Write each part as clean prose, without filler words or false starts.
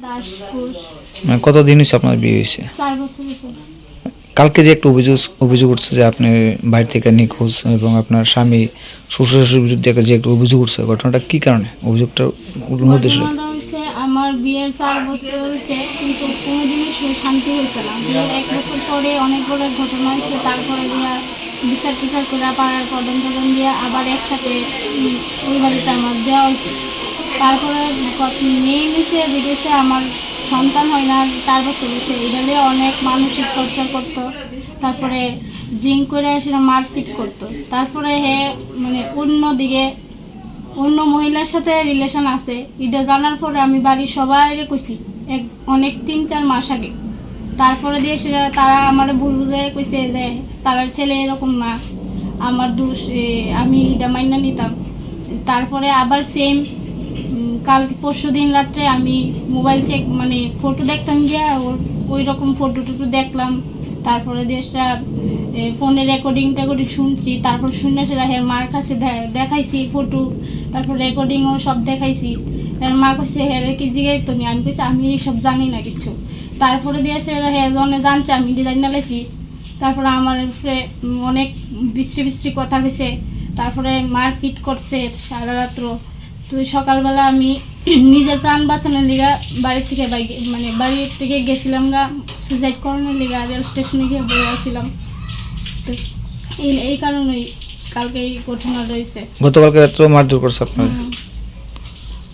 দাস ঘোষ। মানে কতদিন হয়েছে আপনার বিয়ে হয়েছে? 4 বছর হয়েছে। কালকে যে একটা অভিযোগ উঠছে যে আপনি বাড়ি থেকে নিখোঁজ এবং আপনার স্বামী শ্বশুর শাশুড়ির বিরুদ্ধে যে একটা অভিযোগ উঠছে, ঘটনাটা কি কারণে? অভিযোগটা উদ্দেশ্য? ঘটনাটা হচ্ছে আমার বিয়ের 4 বছর হয়েছে, কিন্তু কোনোদিনই শান্তি হয়েছে না। বিয়ের 1 বছর পরে অনেক বড় এক ঘটনা হয়েছে, তারপরে দিয়া বিচার টিচার করে পাড়ার প্রধান দিয়ে আবার একসাথে ওই বাড়িতে আমার দেওয়া হয়েছে। তারপরে মেইন হয়েছে দেখেছে আমার সন্তান হয় না, 4 বছর হয়েছে। এটা নিয়ে অনেক মানসিক টর্চার করতো, তারপরে ড্রিঙ্ক করে সেটা মারপিট করতো। তারপরে মানে অন্য মহিলার সাথে রিলেশন আছে, এটা জানার পরে আমি বাড়ির সবাইরে কইছি অনেক 3-4 মাস আগে। তারপরে দিয়ে সেটা তারা আমার ভুল বুঝে কইছে যে তার ছেলে এরকম না, আমার দোষ, আমি এটা মাইনা নিতাম। তারপরে আবার সেম কাল পরশু দিন রাত্রে আমি মোবাইল চেক মানে ফটো দেখতাম গিয়া ওই রকম ফটো টুটু দেখলাম। তারপরে দিয়ে সেটা ফোনে রেকর্ডিং শুনছি, তারপর শুনে সেটা মার কাছে দেখাইছি ফটো, তারপর রেকর্ডিংও সব দেখাইছি। মা কইছে কি জিগাই তো নি, আমি কইছি আমি এইসব জানি না কিছু। তারপরে দিয়ে সেটা জনে জানছে আমি ডিজাইন নালাইছি। তারপরে আমার অনেক বিশ্রী কথা কইছে, তারপরে মারপিট করছে সারা রাত্র। তো সকালবেলা আমি নিজের প্রাণ বাঁচানোর লিগা বাড়ি থেকে গেছিলাম গা সুইসাইড করানোর লিগা, রেল স্টেশনে গিয়ে বয়ে আসছিলাম। তো এই কারণেই কালকে এই ঘটনা রয়েছে। গতকালকে রাত্রে মারধর করছে আপনার?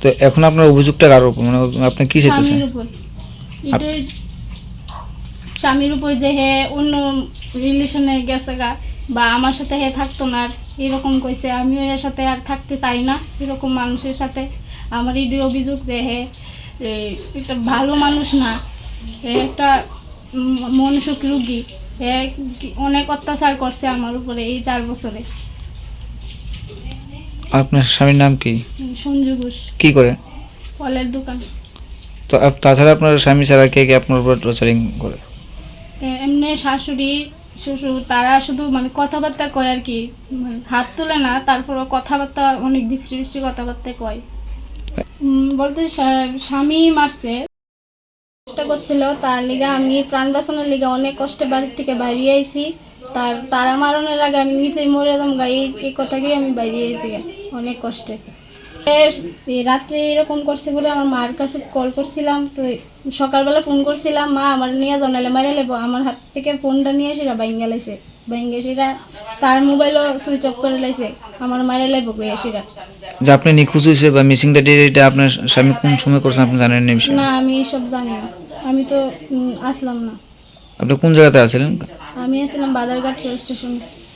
তো এখন আপনার অভিযোগটা কার উপর, মানে আপনি কি চাইতেছেন? স্বামীর উপর। এটাই স্বামীর উপর যে অন্য রিলেশনে গেছে গা, বা আমার সাথে থাকতো না, এরকম কইছে। আমিও এর সাথে আর থাকতে চাই না এরকম মানুষের সাথে। আমার এই অভিযোগ যে একটা ভালো মানুষ না, একটা মানসিক রোগী, অনেক অত্যাচার করছে আমার উপরে এই 4 বছরে। আপনার স্বামীর নাম কি? সঞ্জু ঘোষ। কি করে? ফলের দোকান। তো তাছাড়া আপনার স্বামী ছাড়া কে কে আপনার উপর টর্চারিং করে? এমনি শাশুড়ি শ্বশুর, তারা শুধু মানে কথাবার্তা কয় আর কি, হাত তোলে না, তারপরও কথাবার্তা অনেক বিশ্রী কথাবার্তা কয়। বলতে স্বামী মারছে, চেষ্টা করছিল, তার লিগা আমি প্রাণ বাঁচানোর লিগা অনেক কষ্টে বাড়ির থেকে বাইরে আইছি। তারা মারণের আগে আমি নিজেই মরে যাম গা, এই কথাকেই আমি বাইরে আইছি অনেক কষ্টে। রাত্রে এরকম করছে বলে আমার মার কাছে কল করছিলাম, তো সকালবেলা ফোন করছিলাম, মা আমার নিয়ে জানালে মারে লেবো। আমার হাত থেকে ফোনটা নিয়ে সেটা ভাঙ্গা লাইছে, সেটা তার মোবাইলও সুইচ অফ করে লাইছে, আমার মারে লেবো গিয়ে সেটা। যে আপনি নিখোঁজ হয়েছে বা মিসিং ডেট, এটা আপনার স্বামী কোন সময় করছেন আপনি জানেন না? না, আমি এসব জানি না, আমি তো আসলাম না। আপনি কোন জায়গাতে আছিলেন? আমি আছিলাম বাজারঘাট রেল স্টেশন।